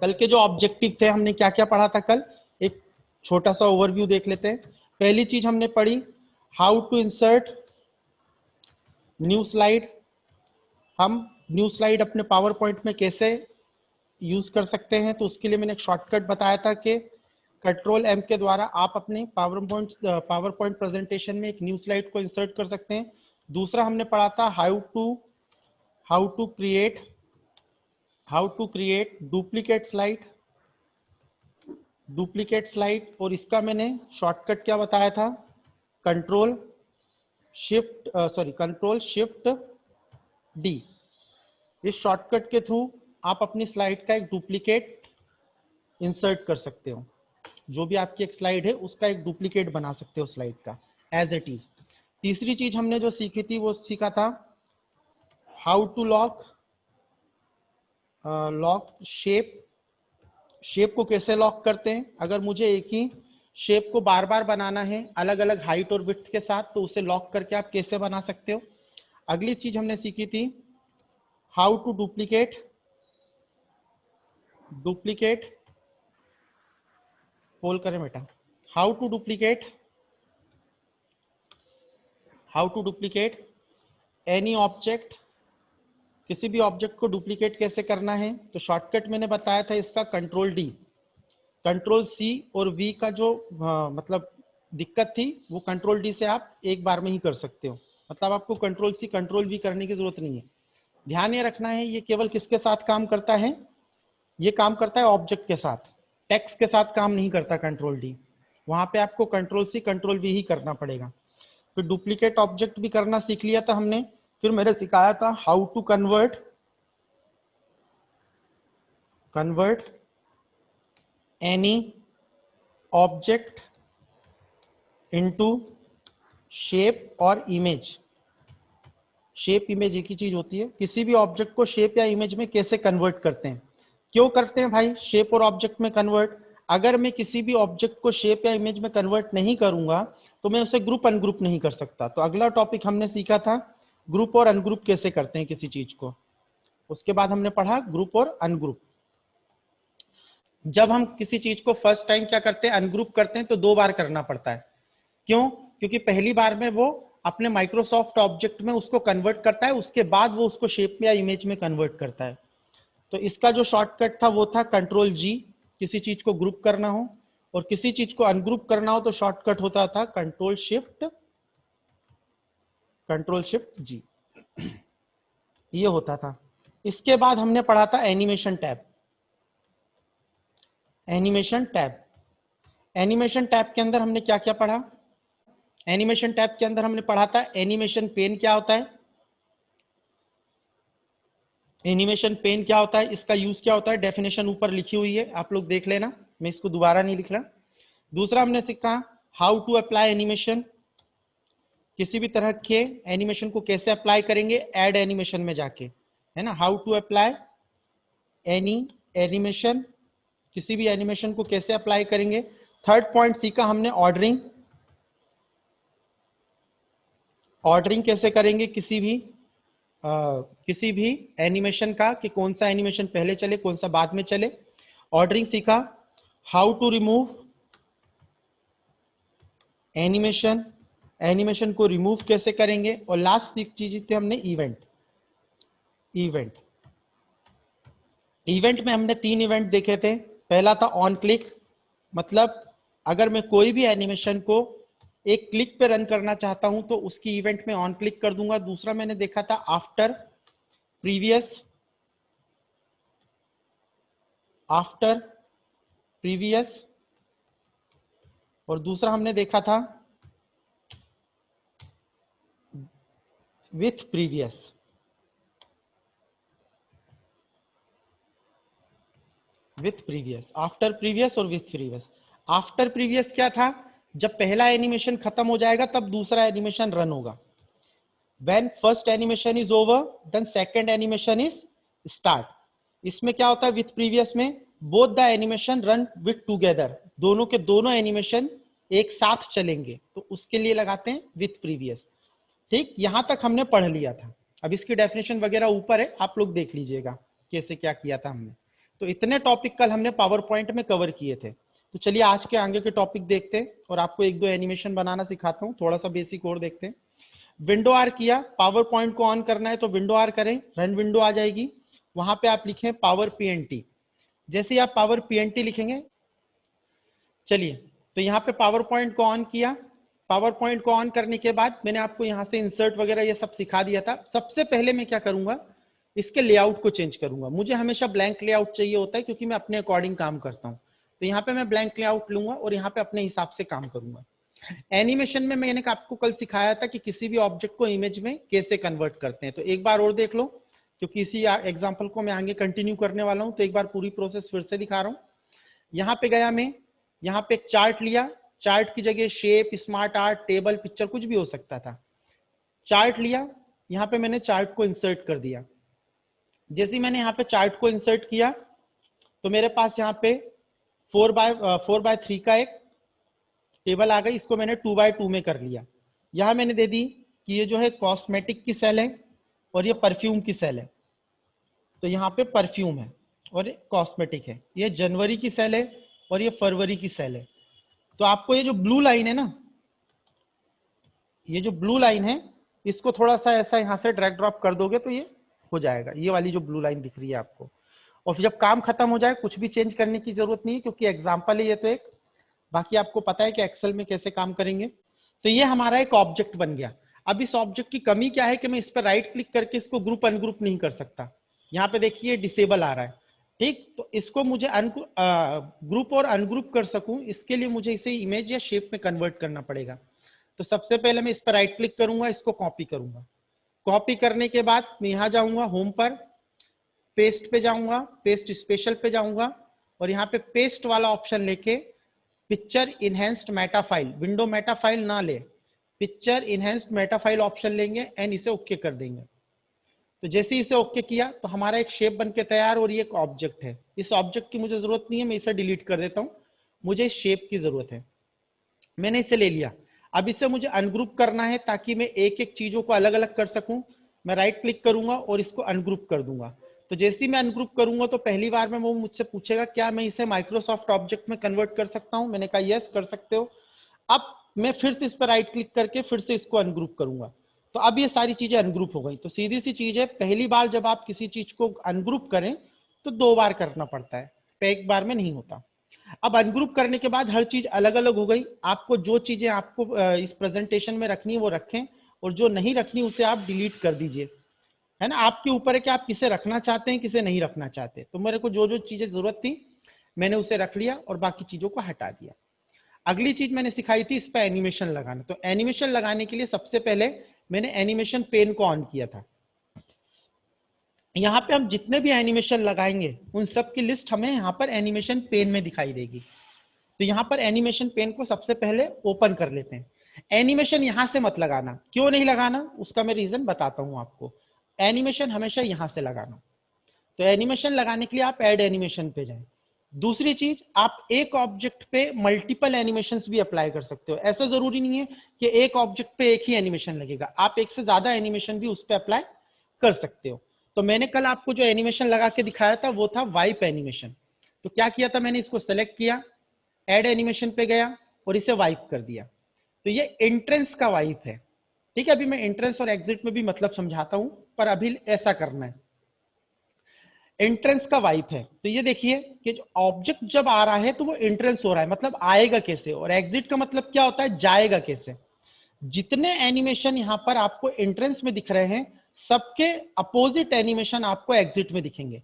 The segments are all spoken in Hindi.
कल के जो ऑब्जेक्टिव थे हमने क्या क्या पढ़ा था कल, एक छोटा सा ओवरव्यू देख लेते हैं। पहली चीज हमने पढ़ी how to insert new slide. हम न्यू स्लाइड अपने पावर पॉइंट में कैसे यूज कर सकते हैं, तो उसके लिए मैंने एक शॉर्टकट बताया था कि कंट्रोल एम के द्वारा आप अपने पावर पॉइंट प्रेजेंटेशन में एक न्यू स्लाइड को इंसर्ट कर सकते हैं। दूसरा हमने पढ़ा था how to create duplicate slide, और इसका मैंने शॉर्टकट क्या बताया था, कंट्रोल शिफ्ट डी। इस शॉर्टकट के थ्रू आप अपनी स्लाइड का एक डुप्लीकेट इंसर्ट कर सकते हो। जो भी आपकी एक स्लाइड है उसका एक डुप्लीकेट बना सकते हो स्लाइड का एज इट इज। तीसरी चीज हमने जो सीखी थी वो सीखा था हाउ टू लॉक शेप को कैसे लॉक करते हैं। अगर मुझे एक ही शेप को बार बार बनाना है अलग अलग हाइट और विड्थ के साथ, तो उसे लॉक करके आप कैसे बना सकते हो। अगली चीज हमने सीखी थी हाउ टू डुप्लीकेट पोल करें बेटा, how to duplicate any object. किसी भी ऑब्जेक्ट को डुप्लीकेट कैसे करना है, तो शॉर्टकट मैंने बताया था इसका कंट्रोल डी। कंट्रोल सी और वी का जो मतलब दिक्कत थी वो कंट्रोल डी से आप एक बार में ही कर सकते हो। मतलब आपको कंट्रोल सी कंट्रोल वी करने की जरूरत नहीं है। ध्यान ये रखना है ये केवल किसके साथ काम करता है, ये काम करता है ऑब्जेक्ट के साथ, टेक्स्ट के साथ काम नहीं करता कंट्रोल डी। वहां पे आपको कंट्रोल सी कंट्रोल वी ही करना पड़ेगा। फिर डुप्लीकेट ऑब्जेक्ट भी करना सीख लिया था हमने। फिर मैंने सिखाया था how to convert any object into shape और इमेज। शेप इमेज एक ही चीज होती है। किसी भी ऑब्जेक्ट को शेप या इमेज में कैसे कन्वर्ट करते हैं, क्यों करते हैं भाई शेप और ऑब्जेक्ट में कन्वर्ट। अगर मैं किसी भी ऑब्जेक्ट को शेप या इमेज में कन्वर्ट नहीं करूंगा तो मैं उसे ग्रुप अनग्रुप नहीं कर सकता। तो अगला टॉपिक हमने सीखा था ग्रुप और अनग्रुप कैसे करते हैं किसी चीज को। उसके बाद हमने पढ़ा ग्रुप और अनग्रुप। जब हम किसी चीज को फर्स्ट टाइम क्या करते हैं, अनग्रुप करते हैं, तो 2 बार करना पड़ता है। क्यों? क्योंकि पहली बार में वो अपने माइक्रोसॉफ्ट ऑब्जेक्ट में उसको कन्वर्ट करता है, उसके बाद वो उसको शेप या इमेज में कन्वर्ट करता है। तो इसका जो शॉर्टकट था वो था कंट्रोल जी, किसी चीज को ग्रुप करना हो, और किसी चीज को अनग्रुप करना हो तो शॉर्टकट होता था कंट्रोल शिफ्ट जी। ये होता था। इसके बाद हमने पढ़ा था एनिमेशन टैब। एनिमेशन टैब के अंदर हमने क्या क्या पढ़ा, एनिमेशन टैब के अंदर हमने पढ़ा था एनिमेशन पेन क्या होता है, इसका यूज क्या होता है, डेफिनेशन ऊपर लिखी हुई है, आप लोग देख लेना, मैं इसको दोबारा नहीं लिख रहा। दूसरा हमने सीखा हाउ टू अप्लाई एनिमेशन, किसी भी तरह के एनिमेशन को कैसे अप्लाई करेंगे ऐड एनिमेशन में जाके, है ना। हाउ टू अप्लाई एनिमेशन, किसी भी एनिमेशन को कैसे अप्लाई करेंगे। थर्ड पॉइंट सीखा हमने ऑर्डरिंग कैसे करेंगे किसी भी एनिमेशन का, कि कौन सा एनिमेशन पहले चले कौन सा बाद में चले। ऑर्डरिंग सीखा। हाउ टू रिमूव एनिमेशन को रिमूव कैसे करेंगे। और लास्ट चीज थी हमने इवेंट में हमने 3 इवेंट देखे थे। पहला था ऑन क्लिक, मतलब अगर मैं कोई भी एनिमेशन को एक क्लिक पे रन करना चाहता हूं तो उसकी इवेंट में ऑन क्लिक कर दूंगा। दूसरा मैंने देखा था आफ्टर प्रीवियस, और दूसरा हमने देखा था विथ प्रीवियस। आफ्टर प्रीवियस और विथ प्रीवियस। आफ्टर प्रीवियस क्या था, जब पहला एनिमेशन खत्म हो जाएगा तब दूसरा एनिमेशन रन होगा। When first animation is over, then second animation is start. इसमें क्या होता है विथ प्रीवियस में, both the animation run with together, दोनों के दोनों एनिमेशन एक साथ चलेंगे, तो उसके लिए लगाते हैं विथ प्रीवियस। ठीक, यहां तक हमने पढ़ लिया था। अब इसकी डेफिनेशन वगैरह ऊपर है, आप लोग देख लीजिएगा कैसे क्या किया था हमने। तो इतने टॉपिक कल हमने पावर पॉइंट में कवर किए थे। तो चलिए आज के आगे के टॉपिक देखते हैं और आपको एक दो एनिमेशन बनाना सिखाता हूँ, थोड़ा सा बेसिक और देखते हैं। विंडो आर किया, पावर पॉइंट को ऑन करना है तो विंडो आर करें, रन विंडो आ जाएगी, वहां पे आप लिखें पावर पीएनटी। जैसे ही आप पावर पीएनटी लिखेंगे, चलिए तो यहाँ पे पावर पॉइंट को ऑन किया। पावर पॉइंट को ऑन करने के बाद मैंने आपको यहाँ से इंसर्ट वगैरह ये सब सिखा दिया था। सबसे पहले मैं क्या करूंगा, इसके लेआउट को चेंज करूंगा। मुझे हमेशा ब्लैंक लेआउट चाहिए होता है क्योंकि मैं अपने अकॉर्डिंग काम करता हूँ। तो यहाँ पे मैं ब्लैंक लेआउट लूंगा और यहाँ पे अपने हिसाब से काम करूंगा। एनिमेशन में मैंने आपको कल सिखाया था कि किसी भी ऑब्जेक्ट को इमेज में कैसे कन्वर्ट करते हैं। तो एक बार और देख लो, क्योंकि इसी एग्जाम्पल को मैं आगे कंटिन्यू करने वाला हूँ, तो एक बार पूरी प्रोसेस फिर से दिखा रहा हूँ। यहाँ पे गया मैं, यहाँ पे एक चार्ट लिया, चार्ट की जगह shape, smart art, table, picture कुछ भी हो सकता था। चार्ट लिया, यहाँ पे मैंने चार्ट को इंसर्ट कर दिया। जैसे ही मैंने यहाँ पे चार्ट को इंसर्ट किया तो मेरे पास यहाँ पे 4x3 का एक टेबल आ गई। इसको मैंने 2x2 में कर लिया। यहां मैंने दे दी कि ये जो है कॉस्मेटिक की सेल है और ये परफ्यूम की सेल है। तो यहाँ पे परफ्यूम है और ये कॉस्मेटिक है। ये जनवरी की सेल है और ये फरवरी की सेल है। तो आपको ये जो ब्लू लाइन है ना, ये जो ब्लू लाइन है, इसको थोड़ा सा ऐसा यहाँ से ड्रैग ड्रॉप कर दोगे तो ये हो जाएगा। ये वाली जो ब्लू लाइन दिख रही है आपको, और फिर जब काम खत्म हो जाए कुछ भी चेंज करने की जरूरत नहीं है क्योंकि एग्जाम्पल है ये तो एक, बाकी आपको पता है कि एक्सेल में कैसे काम करेंगे। तो ये हमारा एक ऑब्जेक्ट बन गया। अब इस ऑब्जेक्ट की कमी क्या है कि मैं इस पर राइट क्लिक करके इसको ग्रुप अनग्रुप नहीं कर सकता। यहाँ पे देखिए डिसेबल आ रहा है, ठीक। तो इसको मुझे ग्रुप और अनग्रुप कर सकूं, इसके लिए मुझे इसे इमेज या शेप में कन्वर्ट करना पड़ेगा। तो सबसे पहले मैं इस पर राइट क्लिक करूंगा, इसको कॉपी करूंगा। कॉपी करने के बाद मैं यहाँ जाऊंगा होम पर, पेस्ट पे जाऊंगा, पेस्ट स्पेशल पे जाऊंगा और यहाँ पे पेस्ट वाला ऑप्शन लेके picture enhanced Meta file, window Meta file ना ले, picture enhanced Meta file option लेंगे एंड इसे ओके कर देंगे। तो जैसे ही इसे ओके किया तो हमारा एक शेप बन के तैयार, और ये एक ऑब्जेक्ट है। इस ऑब्जेक्ट की मुझे जरूरत नहीं है, मैं इसे डिलीट कर देता हूं, मुझे इस शेप की जरूरत है। मैंने इसे ले लिया। अब इसे मुझे अनग्रुप करना है ताकि मैं एक एक चीजों को अलग अलग कर सकूं। मैं राइट क्लिक करूंगा और इसको अनग्रुप कर दूंगा। तो जैसे ही मैं अनग्रुप करूंगा तो पहली बार में वो मुझसे पूछेगा क्या मैं इसे माइक्रोसॉफ्ट ऑब्जेक्ट में कन्वर्ट कर सकता हूं। मैंने कहा यस कर सकते हो। अब मैं फिर से इस पर राइट क्लिक करके फिर से इसको अनग्रुप करूंगा। तो अब ये सारी चीजें अनग्रुप हो गई। तो सीधी सी चीज है, पहली बार जब आप किसी चीज को अनग्रुप करें तो 2 बार करना पड़ता है, एक बार में नहीं होता। अब अनग्रुप करने के बाद हर चीज अलग अलग हो गई। आपको जो चीजें आपको इस प्रेजेंटेशन में रखनी है वो रखें, और जो नहीं रखनी उसे आप डिलीट कर दीजिए, है ना। आपके ऊपर है कि आप किसे रखना चाहते हैं, किसे नहीं रखना चाहते। तो मेरे को जो जो चीजें जरूरत थी मैंने उसे रख लिया और बाकी चीजों को हटा दिया। अगली चीज मैंने सिखाई थी इस पर एनिमेशन लगाना। तो एनिमेशन लगाने के लिए सबसे पहले मैंने एनिमेशन पेन को ऑन किया था। यहाँ पे हम जितने भी एनिमेशन लगाएंगे उन सब की लिस्ट हमें यहाँ पर एनिमेशन पेन में दिखाई देगी। तो यहाँ पर एनिमेशन पेन को सबसे पहले ओपन कर लेते हैं। एनिमेशन यहां से मत लगाना, क्यों नहीं लगाना उसका मैं रीजन बताता हूं आपको। एनिमेशन हमेशा यहां से लगाना। तो एनिमेशन लगाने के लिए आप ऐड एनिमेशन पे जाएं। दूसरी चीज, आप एक ऑब्जेक्ट पे मल्टीपल एनिमेशंस भी अप्लाई कर सकते हो। ऐसा जरूरी नहीं है कि एक ऑब्जेक्ट पे एक ही एनिमेशन लगेगा, आप एक से ज्यादा एनिमेशन भी उस पर अप्लाई कर सकते हो। तो मैंने कल आपको जो एनिमेशन लगा के दिखाया था वो था वाइप एनिमेशन। तो क्या किया था, मैंने इसको सेलेक्ट किया, ऐड एनिमेशन पे गया और इसे वाइप कर दिया। तो ये एंट्रेंस का वाइप है, ठीक है। अभी मैं एंट्रेंस और एग्जिट में भी मतलब समझाता हूं, पर अभी ऐसा करना है। एंट्रेंस का वाइप है, तो ये देखिए कि जो ऑब्जेक्ट जब आ रहा है तो वो एंट्रेंस हो रहा है, मतलब आएगा कैसे, और एग्जिट का मतलब क्या होता है, जाएगा कैसे। जितने एनिमेशन यहां पर आपको एंट्रेंस में दिख रहे हैं सबके अपोजिट एनिमेशन आपको एग्जिट में दिखेंगे,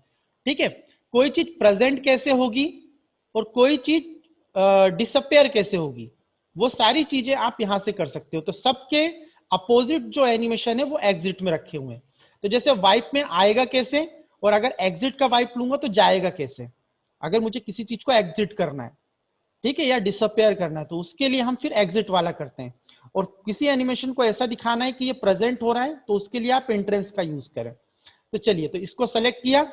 ठीक है। कोई चीज प्रेजेंट कैसे होगी और कोई चीज डिसअपेयर कैसे होगी, वो सारी चीजें आप यहां से कर सकते हो। तो सबके अपोजिट जो एनिमेशन है वो एग्जिट में रखे हुए हैं। तो जैसे वाइप में आएगा कैसे, और अगर एग्जिट का वाइप लूंगा तो जाएगा कैसे। अगर मुझे किसी चीज को एग्जिट करना है, ठीक है, या डिसअपेयर करना है, तो उसके लिए हम फिर एग्जिट वाला करते हैं। और किसी एनिमेशन को ऐसा दिखाना है कि ये प्रेजेंट हो रहा है तो उसके लिए आप एंट्रेंस का यूज करें। तो चलिए, तो इसको सेलेक्ट किया,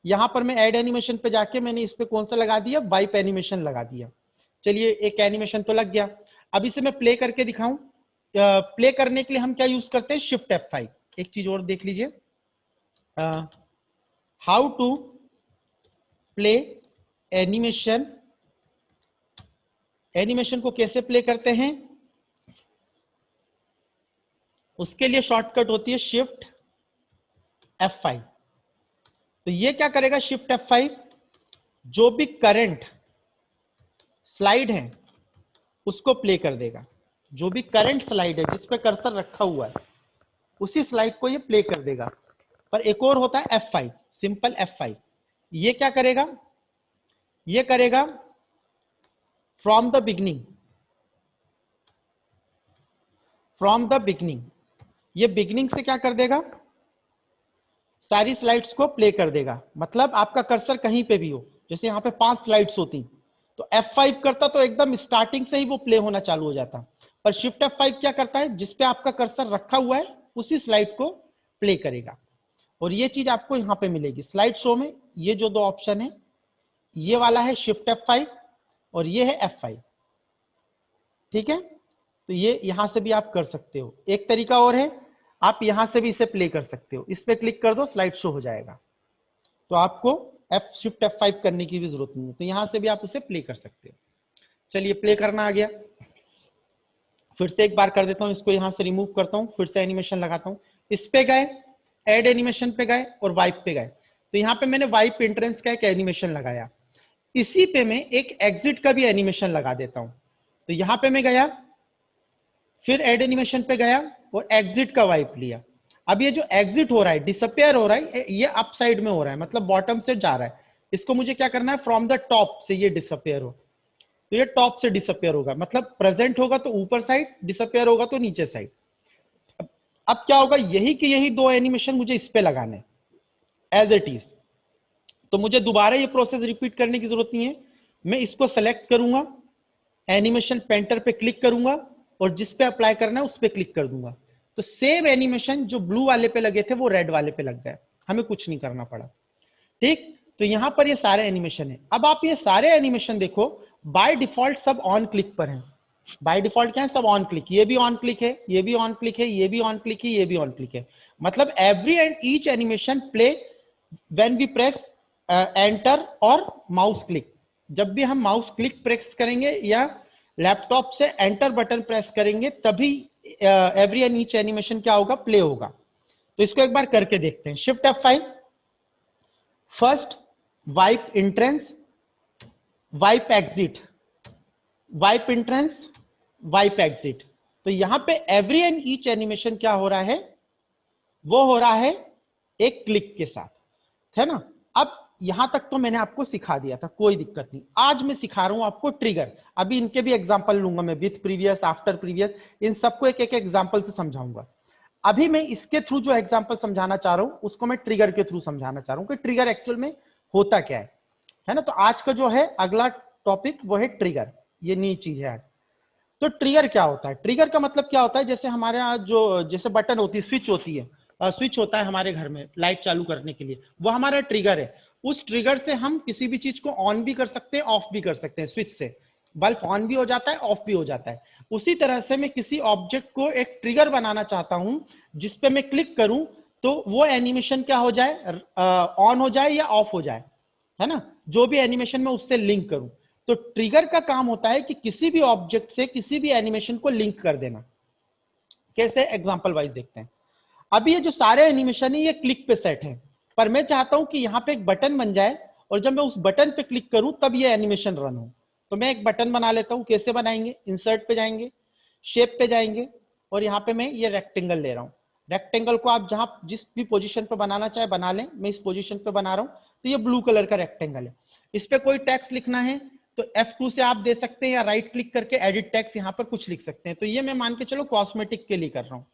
यहां पर मैं ऐड एनिमेशन पे जाके मैंने इस पे कौन सा लगा दिया, वाइप एनिमेशन लगा दिया। चलिए, एक एनिमेशन तो लग गया। अब इसे मैं प्ले करके दिखाऊं। प्ले करने के लिए हम क्या यूज करते हैं, शिफ्ट F5। एक चीज और देख लीजिए, how to play animation. Animation को कैसे प्ले करते हैं, उसके लिए शॉर्टकट होती है शिफ्ट F5। तो ये क्या करेगा, शिफ्ट F5 जो भी करंट स्लाइड है उसको प्ले कर देगा। जो भी करंट स्लाइड है जिस पे कर्सर रखा हुआ है उसी स्लाइड को ये प्ले कर देगा। पर एक और होता है F5, सिंपल F5। ये क्या करेगा, ये करेगा from the beginning. From the beginning, ये बिगनिंग से क्या कर देगा, सारी स्लाइड्स को प्ले कर देगा। मतलब आपका कर्सर कहीं पे भी हो, जैसे यहाँ पे 5 स्लाइड्स होती तो F5 करता तो एकदम स्टार्टिंग से ही वो प्ले होना चालू हो जाता। पर शिफ्ट F5 क्या करता है, जिसपे आपका कर्सर रखा हुआ है उसी स्लाइड को प्ले करेगा। और ये चीज आपको यहाँ पे मिलेगी स्लाइड शो में। ये जो 2 ऑप्शन है, ये वाला है शिफ्ट F5 और ये है F5। ठीक है, तो ये यहां से भी आप कर सकते हो। एक तरीका और है, आप यहां से भी इसे प्ले कर सकते हो। इस पे क्लिक कर दो, स्लाइड शो हो जाएगा। तो आपको शिफ्ट F5 करने की भी जरूरत नहीं है, तो यहां से भी आप उसे प्ले कर सकते हो। चलिए, प्ले करना आ गया। फिर से एक बार कर देता हूं, इसको यहां से रिमूव करता हूं, फिर से एनिमेशन लगाता हूं। इस पे गए, एड एनिमेशन पे गए और वाइप पे गए। तो यहाँ पे मैंने वाइप एंट्रेंस का एक एनिमेशन लगाया। इसी पे मैं एक एग्जिट का भी एनिमेशन लगा देता हूं। तो यहां पे मैं गया, फिर एड एनिमेशन पे गया और एग्जिट का वाइप लिया। अब ये जो एग्जिट हो रहा है, डिसअपियर हो रहा है, ये अप साइड में हो रहा है, मतलब बॉटम से जा रहा है। इसको मुझे क्या करना है, फ्रॉम द टॉप से ये डिसअपियर हो। तो ये टॉप से डिसअपियर होगा, मतलब प्रेजेंट होगा तो ऊपर साइड, डिसअपियर होगा तो नीचे साइड। अब क्या होगा, यही कि यही 2 एनिमेशन मुझे इस पे लगाने एज इट इज। तो मुझे दोबारा ये प्रोसेस रिपीट करने की जरूरत नहीं है। मैं इसको सेलेक्ट करूंगा, एनिमेशन पेंटर पे क्लिक करूंगा और जिस पे अप्लाई करना है उस पे क्लिक कर दूंगा। तो सेम एनिमेशन जो ब्लू वाले पे लगे थे वो रेड वाले पे लग गए, हमें कुछ नहीं करना पड़ा। ठीक, तो यहां पर ये सारे एनिमेशन है। अब आप ये सारे एनिमेशन देखो, बाय डिफॉल्ट सब ऑन क्लिक पर हैं। बाय डिफॉल्ट क्या है, सब ऑन क्लिक। ये भी ऑन क्लिक है, ये भी ऑन क्लिक है, ये भी ऑन क्लिक है, ये भी ऑन क्लिक है। मतलब every and each animation play when we press enter और माउस क्लिक। जब भी हम माउस क्लिक प्रेस करेंगे या लैपटॉप से एंटर बटन प्रेस करेंगे तभी एवरी एंड ईच एनिमेशन क्या होगा, प्ले होगा। तो इसको एक बार करके देखते हैं। Shift F5, first wipe entrance, wipe exit, wipe entrance, wipe exit. तो यहां पे एवरी एंड ईच एनिमेशन क्या हो रहा है, वो हो रहा है एक क्लिक के साथ, है ना। अब यहां तक तो मैंने आपको सिखा दिया था, कोई दिक्कत नहीं। आज मैं सिखा रहा हूं आपको ट्रिगर। अभी इनके भी एग्जांपल लूंगा मैं, विथ प्रीवियस, आफ्टर प्रीवियस, इन सबको एक एक एग्जांपल से समझाऊंगा। अभी मैं इसके थ्रू जो एग्जांपल समझाना चाह रहा हूं उसको मैं ट्रिगर के थ्रू समझाना चाह रहा हूं कि ट्रिगर एक्चुअल में होता क्या है ना। तो आज का जो है अगला टॉपिक वो है ट्रिगर। ये नई चीज है आज। तो ट्रिगर क्या होता है, ट्रिगर का मतलब क्या होता है, जैसे हमारे यहाँ जो जैसे बटन होती है, स्विच होती है, स्विच होता है हमारे घर में लाइट चालू करने के लिए, वो हमारा ट्रिगर है। उस ट्रिगर से हम किसी भी चीज को ऑन भी कर सकते हैं, ऑफ भी कर सकते हैं। स्विच से बल्ब ऑन भी हो जाता है, ऑफ भी हो जाता है। उसी तरह से मैं किसी ऑब्जेक्ट को एक ट्रिगर बनाना चाहता हूं जिसपे मैं क्लिक करूं तो वो एनिमेशन क्या हो जाए, ऑन हो जाए या ऑफ हो जाए, है ना। जो भी एनिमेशन में उससे लिंक करूं, तो ट्रिगर का काम होता है कि किसी भी ऑब्जेक्ट से किसी भी एनिमेशन को लिंक कर देना। कैसे, एग्जांपल वाइज देखते हैं। अभी ये जो सारे एनिमेशन है ये क्लिक पे सेट है, पर मैं चाहता हूं कि यहां पे एक बटन बन जाए और जब मैं उस बटन पे क्लिक करूं तब ये एनिमेशन रन हो। तो मैं एक बटन बना लेता हूं। कैसे बनाएंगे, इंसर्ट पे जाएंगे, शेप पे जाएंगे और यहाँ पे मैं ये रेक्टेंगल ले रहा हूँ। रेक्टेंगल को आप जहां जिस भी पोजीशन पे बनाना चाहे बना लें। मैं इस पोजीशन पे बना रहा हूं। तो ये ब्लू कलर का रेक्टेंगल है। इस पे कोई टेक्स्ट लिखना है तो F2 से आप दे सकते हैं या राइट क्लिक करके एडिट टेक्स्ट यहाँ पर कुछ लिख सकते हैं। तो ये मैं मान के चलो कॉस्मेटिक के लिए कर रहा हूँ।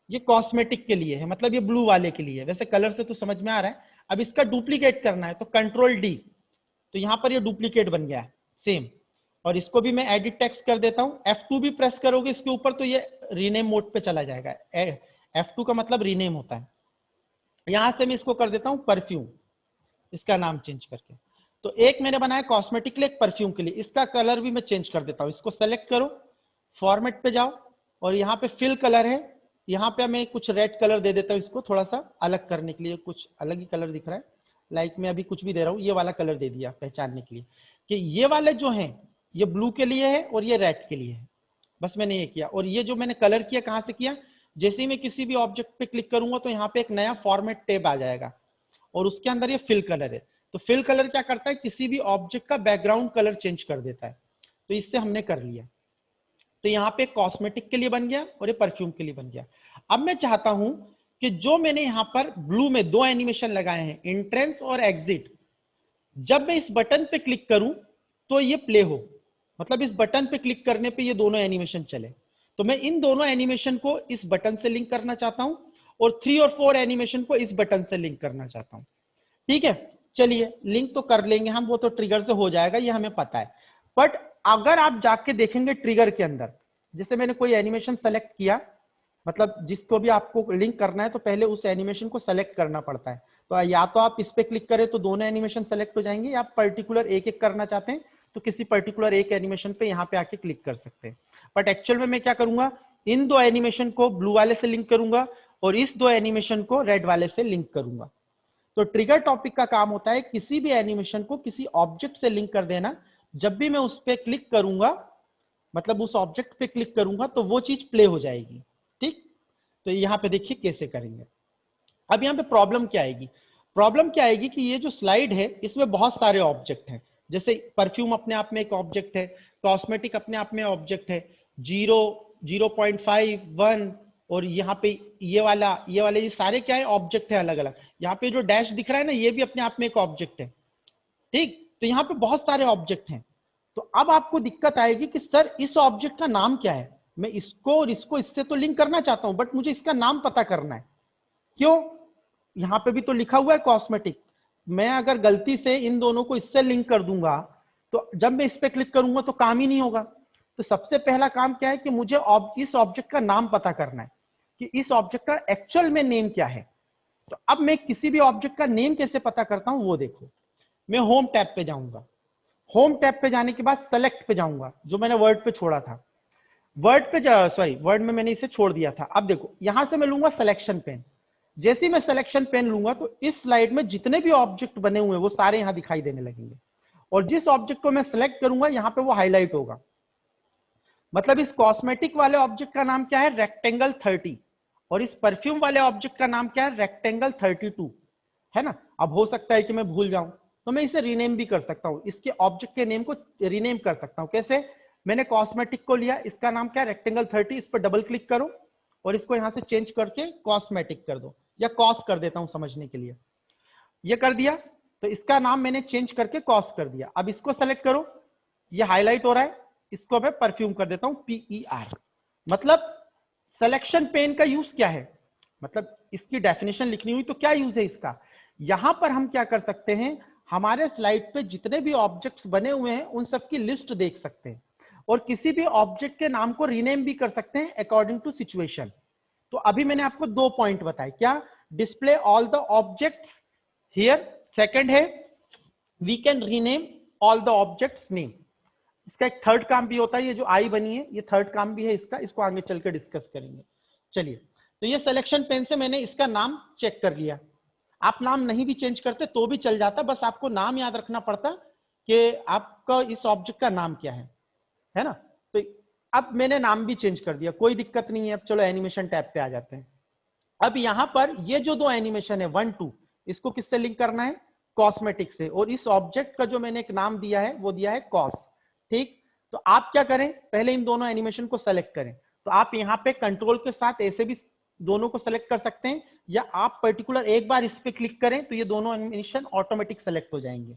ये कॉस्मेटिक के लिए है, मतलब ये ब्लू वाले के लिए है। वैसे कलर से तो समझ में आ रहा है। अब इसका डुप्लीकेट करना है तो कंट्रोल D। तो यहां पर ये डुप्लीकेट बन गया है सेम। और इसको भी मैं एडिट टेक्स्ट कर देता हूं। F2 भी प्रेस करोगे इसके ऊपर तो ये रीनेम मोड पे चला जाएगा। F2 का मतलब रीनेम होता है। यहां से मैं इसको कर देता हूं परफ्यूम, इसका नाम चेंज करके। तो एक मैंने बनाया कॉस्मेटिक के लिए, एक परफ्यूम के लिए। इसका कलर भी मैं चेंज कर देता हूं। इसको सेलेक्ट करो, फॉर्मेट पे जाओ और यहाँ पे फिल कलर है, यहाँ पे मैं कुछ रेड कलर दे देता हूँ इसको, थोड़ा सा अलग करने के लिए। कुछ अलग ही कलर दिख रहा है, लाइक मैं अभी कुछ भी दे रहा हूँ, ये वाला कलर दे दिया पहचानने के लिए कि ये वाले जो हैं ये ब्लू के लिए है और ये रेड के लिए है, बस मैंने ये किया। और ये जो मैंने कलर किया कहाँ से किया, जैसे ही मैं किसी भी ऑब्जेक्ट पे क्लिक करूंगा तो यहाँ पे एक नया फॉर्मेट टैब आ जाएगा और उसके अंदर ये फिल कलर है। तो फिल कलर क्या करता है, किसी भी ऑब्जेक्ट का बैकग्राउंड कलर चेंज कर देता है। तो इससे हमने कर लिया, तो यहाँ पे कॉस्मेटिक के लिए बन गया और ये परफ्यूम के लिए बन गया। अब मैं चाहता हूं कि जो मैंने यहाँ पर ब्लू में दो एनिमेशन लगाए हैं, एंट्रेंस और एग्जिट, जब मैं इस बटन पे क्लिक करूं तो ये प्ले हो, मतलब इस बटन पे क्लिक करने पे ये दोनों एनिमेशन चले। तो मैं इन दोनों एनिमेशन को इस बटन से लिंक करना चाहता हूं और 3 और 4 एनिमेशन को इस बटन से लिंक करना चाहता हूं। ठीक है, चलिए लिंक तो कर लेंगे हम, वो तो ट्रिगर से हो जाएगा, ये हमें पता है। बट अगर आप जाके देखेंगे ट्रिगर के अंदर, जैसे मैंने कोई एनिमेशन सेलेक्ट किया, मतलब जिसको भी आपको लिंक करना है तो पहले उस एनिमेशन को सेलेक्ट करना पड़ता है। तो या तो आप इस पे क्लिक करें तो दोनों एनिमेशन सेलेक्ट हो जाएंगे, या आप पर्टिकुलर एक एक करना चाहते हैं तो किसी पर्टिकुलर एक एनिमेशन पे यहाँ पे आके क्लिक कर सकते हैं। बट एक्चुअल में मैं क्या करूंगा, इन दो एनिमेशन को ब्लू वाले से लिंक करूंगा और इस दो एनिमेशन को रेड वाले से लिंक करूंगा। तो ट्रिगर टॉपिक का काम होता है किसी भी एनिमेशन को किसी ऑब्जेक्ट से लिंक कर देना। जब भी मैं उस पर क्लिक करूंगा, मतलब उस ऑब्जेक्ट पे क्लिक करूंगा तो वो चीज प्ले हो जाएगी। ठीक, तो यहाँ पे देखिए कैसे करेंगे। अब यहाँ पे प्रॉब्लम क्या आएगी, प्रॉब्लम क्या आएगी कि ये जो स्लाइड है इसमें बहुत सारे ऑब्जेक्ट हैं, जैसे परफ्यूम अपने आप में एक ऑब्जेक्ट है, कॉस्मेटिक अपने आप में ऑब्जेक्ट है, 0, 0.5, 1, और यहाँ पे ये वाले ये सारे क्या है, ऑब्जेक्ट है अलग अलग। यहाँ पे जो डैश दिख रहा है ना, ये भी अपने आप में एक ऑब्जेक्ट है। ठीक, तो यहाँ पे बहुत सारे ऑब्जेक्ट हैं। तो अब आपको दिक्कत आएगी कि सर इस ऑब्जेक्ट का नाम क्या है, मैं इसको और इसको इससे तो लिंक करना चाहता हूं बट मुझे इसका नाम पता करना है। क्यों, यहाँ पे भी तो लिखा हुआ है कॉस्मेटिक, मैं अगर गलती से इन दोनों को इससे लिंक कर दूंगा तो जब मैं इस पे क्लिक करूंगा तो काम ही नहीं होगा। तो सबसे पहला काम क्या है कि मुझे इस ऑब्जेक्ट का नाम पता करना है कि इस ऑब्जेक्ट का एक्चुअल में नेम क्या है। तो अब मैं किसी भी ऑब्जेक्ट का नेम कैसे पता करता हूं वो देखो। मैं होम टैब पे जाऊंगा, होम टैब पे जाने के बाद सेलेक्ट पे जाऊंगा, जो मैंने वर्ड पे छोड़ा था, वर्ड में मैंने इसे छोड़ दिया था। अब देखो यहां से मैं लूंगा सिलेक्शन पेन। जैसे ही मैं सिलेक्शन पेन लूंगा तो इस स्लाइड में जितने भी ऑब्जेक्ट बने हुए हैं वो सारे यहां दिखाई देने लगेंगे, और जिस ऑब्जेक्ट को मैं सिलेक्ट करूंगा यहां पे वो हाईलाइट होगा। मतलब इस कॉस्मेटिक वाले ऑब्जेक्ट का नाम क्या है, रेक्टेंगल 30, और इस परफ्यूम वाले ऑब्जेक्ट का नाम क्या है, रेक्टेंगल 32, है ना। अब हो सकता है कि मैं भूल जाऊं तो मैं इसे रीनेम भी कर सकता हूं, इसके ऑब्जेक्ट के नेम को रीनेम कर सकता हूं। कैसे, मैंने कॉस्मेटिक को लिया, इसका नाम क्या है, रेक्टेंगल 30, इस पर डबल क्लिक करो और इसको यहां से चेंज करके कॉस्मेटिक कर दो, या कॉस कर देता हूं समझने के लिए, ये कर दिया। तो इसका नाम मैंने चेंज करके कॉस कर दिया। अब इसको सेलेक्ट करो, ये हाईलाइट हो रहा है, इसको मैं परफ्यूम कर देता हूं PER। मतलब सिलेक्शन पेन का यूज क्या है, मतलब इसकी डेफिनेशन लिखनी हुई तो क्या यूज है इसका। यहां पर हम क्या कर सकते हैं, हमारे स्लाइड पे जितने भी ऑब्जेक्ट्स बने हुए हैं उन सब की लिस्ट देख सकते हैं, और किसी भी ऑब्जेक्ट के नाम को रीनेम भी कर सकते हैं अकॉर्डिंग टू सिचुएशन। तो अभी मैंने आपको 2 पॉइंट बताए, क्या, display all the objects here, second है we can rename all the objects name. इसका एक थर्ड काम भी होता है, ये जो आई बनी है ये थर्ड काम भी है इसका, इसको आगे चल के डिस्कस करेंगे। चलिए, तो ये सिलेक्शन पेन से मैंने इसका नाम चेक कर लिया। आप नाम नहीं भी चेंज करते तो भी चल जाता, बस आपको नाम याद रखना पड़ता कि आपका इस ऑब्जेक्ट का नाम क्या है ना। तो अब मैंने नाम भी चेंज कर दिया, कोई दिक्कत नहीं है। अब चलो एनिमेशन टैब पे आ जाते हैं। अब यहां पर ये जो 2 एनिमेशन है 1, 2, इसको किससे लिंक करना है, कॉस्मेटिक से, और इस ऑब्जेक्ट का जो मैंने एक नाम दिया है वो दिया है कॉस। ठीक, तो आप क्या करें, पहले इन दोनों एनिमेशन को सेलेक्ट करें। तो आप यहाँ पे कंट्रोल के साथ ऐसे भी दोनों को सेलेक्ट कर सकते हैं, या आप पर्टिकुलर एक बार इस पे क्लिक करें तो ये दोनों एनिमेशन ऑटोमेटिक सेलेक्ट हो जाएंगे।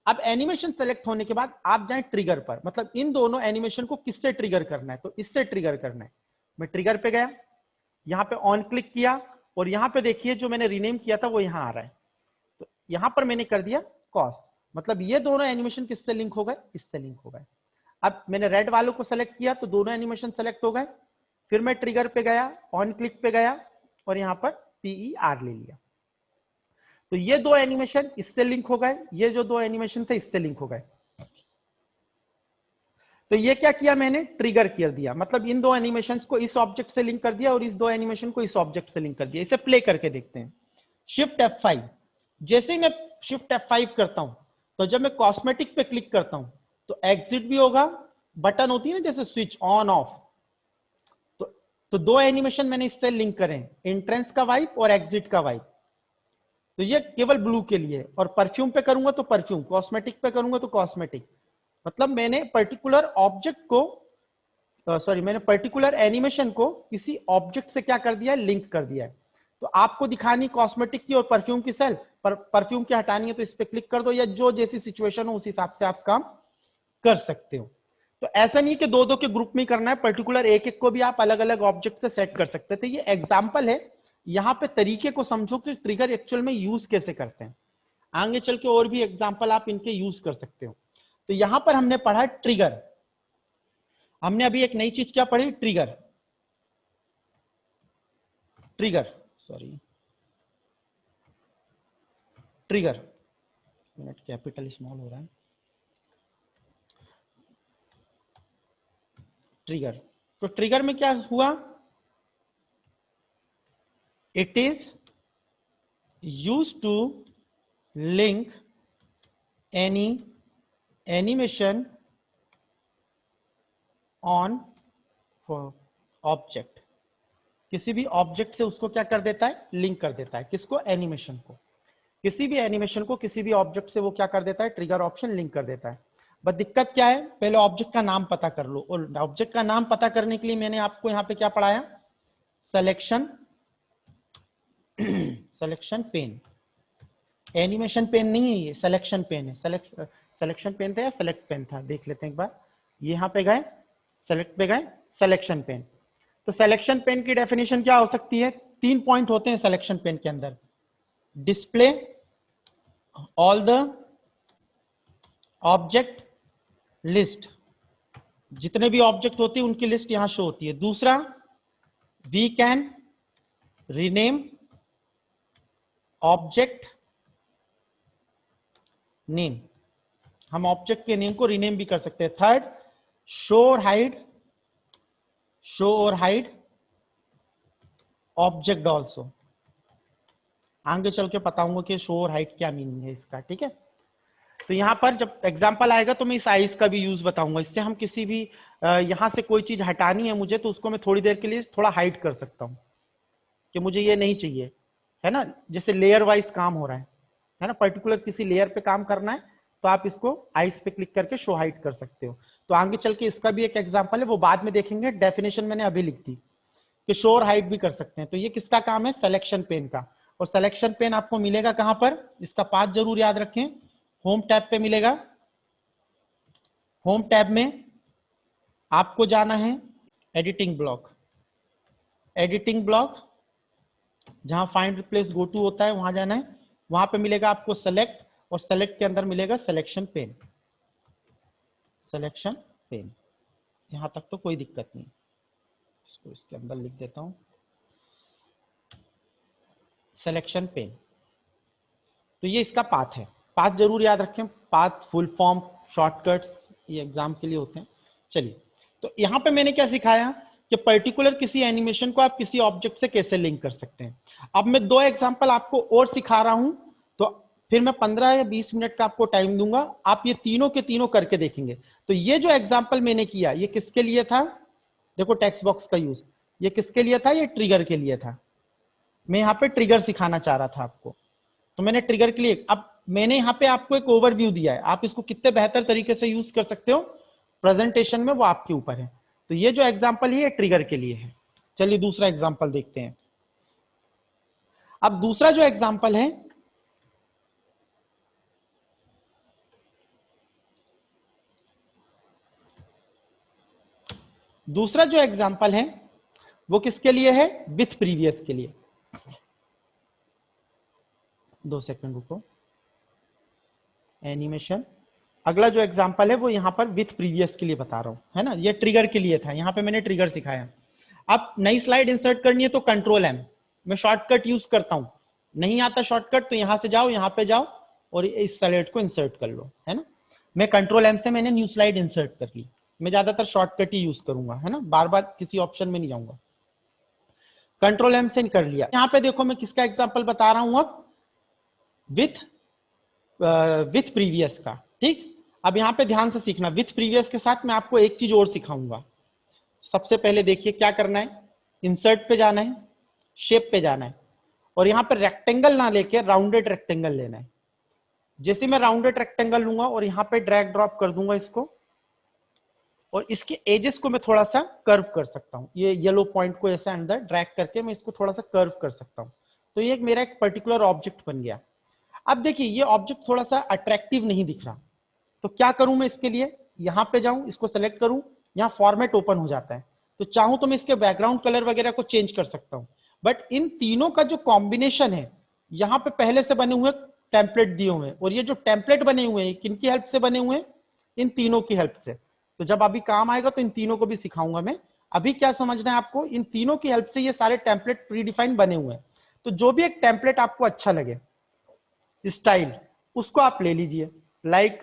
अब एनिमेशन सेलेक्ट होने के बाद आप जाएं ट्रिगर पर, मतलब इन दोनों एनिमेशन को किससे ट्रिगर करना है, तो इससे ट्रिगर करना है। मैं ट्रिगर पे गया, यहाँ पे ऑन क्लिक किया, और यहाँ पे देखिए जो मैंने रीनेम किया था वो यहाँ आ रहा है। तो यहाँ पर मैंने कर दिया कॉस, मतलब ये दोनों एनिमेशन किससे लिंक हो गए, इससे लिंक हो गए। अब मैंने रेड वालों को सेलेक्ट किया तो दोनों एनिमेशन सेलेक्ट हो गए। फिर मैं ट्रिगर पे गया, ऑन क्लिक पे गया, और यहाँ पर PER ले लिया। तो ये 2 एनिमेशन इससे लिंक हो गए, ये जो 2 एनिमेशन थे इससे लिंक हो गए। तो ये क्या किया मैंने, ट्रिगर कर दिया, मतलब इन 2 एनिमेशंस को इस ऑब्जेक्ट से लिंक कर दिया और इस 2 एनिमेशन को इस ऑब्जेक्ट से लिंक कर दिया। इसे प्ले करके देखते हैं। Shift F5, जैसे ही मैं शिफ्ट F5 करता हूं तो जब मैं कॉस्मेटिक पे क्लिक करता हूं तो एग्जिट भी होगा, बटन होती है ना जैसे स्विच ऑन ऑफ, तो दो एनिमेशन मैंने इससे लिंक करे, एंट्रेंस का वाइप और एग्जिट का वाइप। तो ये केवल ब्लू के लिए, और परफ्यूम पे करूंगा तो परफ्यूम, कॉस्मेटिक पे करूंगा तो कॉस्मेटिक। मतलब मैंने पर्टिकुलर ऑब्जेक्ट को मैंने पर्टिकुलर एनिमेशन को किसी ऑब्जेक्ट से क्या कर दिया है, लिंक कर दिया है। तो आपको दिखानी कॉस्मेटिक की और परफ्यूम की सेल, पर परफ्यूम की हटानी है तो इस पे क्लिक कर दो, या जो जैसी सिचुएशन हो उस हिसाब से आप काम कर सकते हो। तो ऐसा नहीं कि दो दो के ग्रुप में करना है, पर्टिकुलर एक एक को भी आप अलग अलग ऑब्जेक्ट से सेट कर सकते थे। ये एग्जांपल है, यहाँ पे तरीके को समझो कि ट्रिगर एक्चुअल में यूज कैसे करते हैं। आगे चल के और भी एग्जांपल आप इनके यूज कर सकते हो। तो यहां पर हमने पढ़ा ट्रिगर, हमने अभी एक नई चीज क्या पढ़ी, trigger. Trigger sorry trigger, minute capital small हो रहा है, ट्रिगर। तो ट्रिगर में क्या हुआ, it is use to link any animation on object, किसी भी ऑब्जेक्ट से उसको क्या कर देता है, लिंक कर देता है। किसको, एनिमेशन को, किसी भी एनिमेशन को किसी भी ऑब्जेक्ट से वो क्या कर देता है, ट्रिगर ऑप्शन लिंक कर देता है। बस दिक्कत क्या है, पहले ऑब्जेक्ट का नाम पता कर लो, और ऑब्जेक्ट का नाम पता करने के लिए मैंने आपको यहाँ पे क्या पढ़ाया, selection selection pane. Animation pane नहीं है ये, सिलेक्शन पेन है। सिलेक्शन पेन था या सेलेक्ट पेन था, देख लेते हैं एक बार। यहाँ पे गए, सेलेक्ट पे गए, सिलेक्शन पेन। तो सिलेक्शन पेन की डेफिनेशन क्या हो सकती है, 3 पॉइंट होते हैं सिलेक्शन पेन के अंदर। Display all the object list, जितने भी ऑब्जेक्ट होते हैं उनकी लिस्ट यहां शो होती है। दूसरा, we can rename object name, हम ऑब्जेक्ट के नेम को रीनेम भी कर सकते हैं। थर्ड, शो और हाइड ऑब्जेक्ट ऑल्सो। आगे चल के बताऊंगा कि शो और हाइड क्या मीनिंग है इसका, ठीक है। तो यहां पर जब एग्जांपल आएगा तो मैं इस साइज का भी यूज बताऊंगा। इससे हम किसी भी यहां से कोई चीज हटानी है मुझे, तो उसको मैं थोड़ी देर के लिए थोड़ा हाइड कर सकता हूं कि मुझे ये नहीं चाहिए, है ना। जैसे लेयर वाइज काम हो रहा है ना, पर्टिकुलर किसी लेयर पे काम करना है तो आप इसको आइस पे क्लिक करके शो हाइड कर सकते हो। तो आगे चल के इसका भी एक एग्जांपल है, वो बाद में देखेंगे। डेफिनेशन मैंने अभी लिख दी कि शो और हाइड भी कर सकते हैं। तो ये किसका काम है, सिलेक्शन पेन का। और सिलेक्शन पेन आपको मिलेगा कहां पर, इसका पाथ जरूर याद रखें, होम टैब पे मिलेगा। होम टैब में आपको जाना है एडिटिंग ब्लॉक, एडिटिंग ब्लॉक जहां फाइंड रिप्लेस गो टू होता है वहां जाना है। वहां पे मिलेगा आपको सेलेक्ट, और सेलेक्ट के अंदर मिलेगा सिलेक्शन पेन, सिलेक्शन पेन। यहां तक तो कोई दिक्कत नहीं, इसको इसके अंदर लिख देता हूं, सिलेक्शन पेन। तो ये इसका पाथ है, पाथ जरूर याद रखें। पाथ, फुल फॉर्म, शॉर्टकट्स ये एग्जाम के लिए होते हैं। चलिए, तो यहां पे मैंने क्या सिखाया कि पर्टिकुलर किसी एनिमेशन को आप किसी ऑब्जेक्ट से कैसे लिंक कर सकते हैं। अब मैं 2 एग्जांपल आपको और सिखा रहा हूं, तो फिर मैं 15 या 20 मिनट का आपको टाइम दूंगा, आप ये तीनों के तीनों करके देखेंगे। तो ये जो एग्जाम्पल मैंने किया ये किसके लिए था, देखो टेक्स्ट बॉक्स का यूज, ये किसके लिए था, ये ट्रिगर के लिए था। मैं यहाँ पे ट्रिगर सिखाना चाह रहा था आपको, तो मैंने ट्रिगर के लिए, अब मैंने यहाँ पे आपको एक ओवरव्यू दिया है, आप इसको कितने बेहतर तरीके से यूज कर सकते हो प्रेजेंटेशन में वो आपके ऊपर है। तो ये जो एग्जांपल है ये ट्रिगर के लिए है। चलिए दूसरा एग्जांपल देखते हैं। अब दूसरा जो एग्जांपल है, दूसरा जो एग्जांपल है वो किसके लिए है, विथ प्रीवियस के लिए। 2 सेकंड रुको, एनिमेशन। अगला जो एग्जांपल है वो यहां पर विथ प्रीवियस के लिए बता रहा हूं, है ना। ये ट्रिगर के लिए था, यहां पे मैंने ट्रिगर सिखाया। अब नई स्लाइड इंसर्ट करनी है तो कंट्रोल एम, मैं शॉर्टकट यूज करता हूं। नहीं आता शॉर्टकट तो यहां से जाओ, यहां पे जाओ और इस स्लाइड को इंसर्ट कर लो, है ना। मैं कंट्रोल एम से मैंने न्यू स्लाइड इंसर्ट कर ली। मैं ज्यादातर शॉर्टकट ही यूज करूंगा, है ना, बार बार किसी ऑप्शन में नहीं जाऊंगा। कंट्रोल एम से कर लिया। यहां पे देखो मैं किसका एग्जांपल बता रहा हूं अब, विथ विथ प्रीवियस का। ठीक, अब यहाँ पे ध्यान से सीखना, विथ प्रीवियस के साथ मैं आपको एक चीज और सिखाऊंगा। सबसे पहले देखिए क्या करना है, इंसर्ट पे जाना है, शेप पे जाना है, और यहाँ पे रेक्टेंगल ना लेके राउंडेड रेक्टेंगल लेना है। जैसे मैं राउंडेड रेक्टेंगल लूंगा और यहाँ पे ड्रैग ड्रॉप कर दूंगा इसको, और इसके एजेस को मैं थोड़ा सा कर्व कर सकता हूँ, ये येलो पॉइंट को ऐसे अंदर ड्रैग करके मैं इसको थोड़ा सा कर्व कर सकता हूँ। तो ये मेरा एक पर्टिकुलर ऑब्जेक्ट बन गया। अब देखिए ये ऑब्जेक्ट थोड़ा सा अट्रैक्टिव नहीं दिख रहा, तो क्या करूं मैं इसके लिए, यहां पे जाऊं, इसको सेलेक्ट करूं, यहां फॉर्मेट ओपन हो जाता है, तो चाहूं तो मैं इसके बैकग्राउंड कलर वगैरह को चेंज कर सकता हूं। बट इन तीनों का जो कॉम्बिनेशन है, यहाँ पे पहले से बने हुए टेम्पलेट दिए हुए हैं, और ये जो टेम्पलेट बने हुए हैं किनकी हेल्प से बने हुए हैं, इन तीनों की हेल्प से। तो जब अभी काम आएगा तो इन तीनों को भी सिखाऊंगा मैं। अभी क्या समझना है आपको, इन तीनों की हेल्प से ये सारे टेम्पलेट प्रीडिफाइन बने हुए हैं। तो जो भी एक टेम्पलेट आपको अच्छा लगे स्टाइल, उसको आप ले लीजिए। लाइक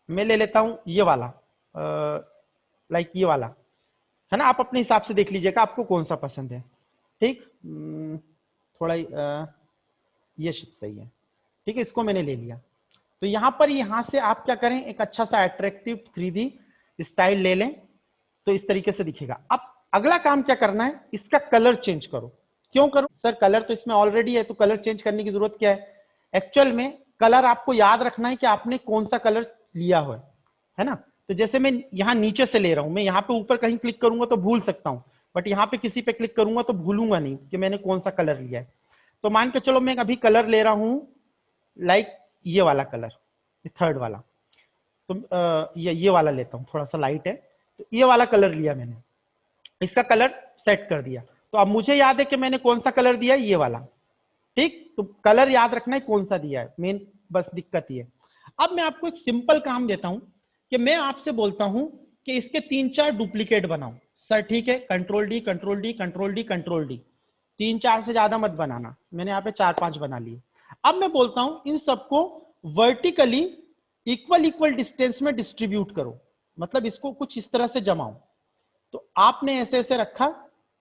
मैं ले लेता हूं ये वाला, लाइक ये वाला है ना, आप अपने हिसाब से देख लीजिएगा आपको कौन सा पसंद है। ठीक, थोड़ा ये सही है। ठीक है, इसको मैंने ले लिया। तो यहां पर यहां से आप क्या करें, एक अच्छा सा अट्रैक्टिव 3D स्टाइल ले लें, तो इस तरीके से दिखेगा। अब अगला काम क्या करना है, इसका कलर चेंज करो। क्यों करो सर, कलर तो इसमें ऑलरेडी है, तो कलर चेंज करने की जरूरत क्या है। एक्चुअल में कलर आपको याद रखना है कि आपने कौन सा कलर लिया हुआ है ना। तो जैसे मैं यहाँ नीचे से ले रहा हूं, मैं यहाँ पे ऊपर कहीं क्लिक करूंगा तो भूल सकता हूं, बट यहाँ पे किसी पे क्लिक करूंगा तो भूलूंगा नहीं कि मैंने कौन सा कलर लिया है। तो मान के चलो मैं अभी कलर ले रहा हूं, लाइक ये वाला कलर, ये थर्ड वाला, तो ये वाला लेता हूँ, थोड़ा सा लाइट है, तो ये वाला कलर लिया मैंने, इसका कलर सेट कर दिया। तो अब मुझे याद है कि मैंने कौन सा कलर दिया है, ये वाला। ठीक, तो कलर याद रखना है कौन सा दिया है, मेन बस दिक्कत ये। अब मैं आपको एक सिंपल काम देता हूं कि मैं आपसे बोलता हूं कि इसके 3-4 डुप्लीकेट बनाओ। सर ठीक है, control D control D control D control D, 3-4 से ज्यादा मत बनाना, मैंने यहाँ पे 4-5 बना लिए। अब मैं बोलता हूं इन सबको वर्टिकली इक्वल इक्वल डिस्टेंस में डिस्ट्रीब्यूट करो, मतलब इसको कुछ इस तरह से जमाओ। तो आपने ऐसे ऐसे रखा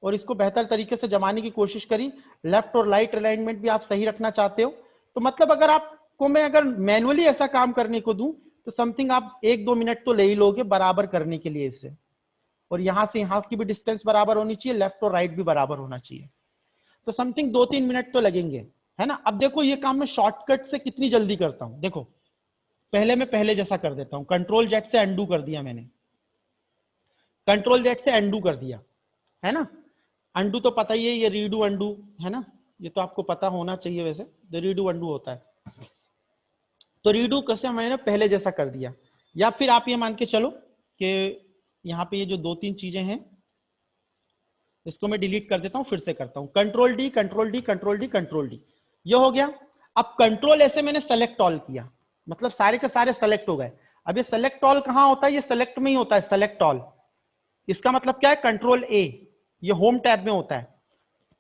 और इसको बेहतर तरीके से जमाने की कोशिश करी। लेफ्ट और राइट अलाइनमेंट भी आप सही रखना चाहते हो, तो मतलब अगर आपको मैं अगर मैनुअली ऐसा काम करने को दूं तो समथिंग आप 1-2 मिनट तो ले ही लोगे बराबर करने के लिए इसे। और यहां से यहां की भी डिस्टेंस बराबर होनी चाहिए, लेफ्ट और राइट भी बराबर होना चाहिए, तो समथिंग 2-3 मिनट तो लगेंगे, है ना। अब देखो ये काम मैं शॉर्टकट से कितनी जल्दी करता हूं, देखो पहले मैं पहले जैसा कर देता हूं, कंट्रोल जेड से अंडू कर दिया मैंने, कंट्रोल जेड से अंडू कर दिया, है ना। अंडू तो पता ही है, ये रीडू अंडू है ना, ये तो आपको पता होना चाहिए वैसे, तो रीडू अंडू होता है। तो रीडू कैसे मैंने पहले जैसा कर दिया, या फिर आप ये मान के चलो कि यहाँ पे ये जो 2-3 चीजें हैं इसको मैं डिलीट कर देता हूं, फिर से करता हूं, control D control D control D control D, ये हो गया। अब कंट्रोल ऐसे मैंने सेलेक्ट ऑल किया, मतलब सारे के सारे सेलेक्ट हो गए। अब ये सेलेक्ट ऑल कहां होता है, ये सेलेक्ट में ही होता है सेलेक्ट ऑल। इसका मतलब क्या है, कंट्रोल ए, ये होम टैब में होता है।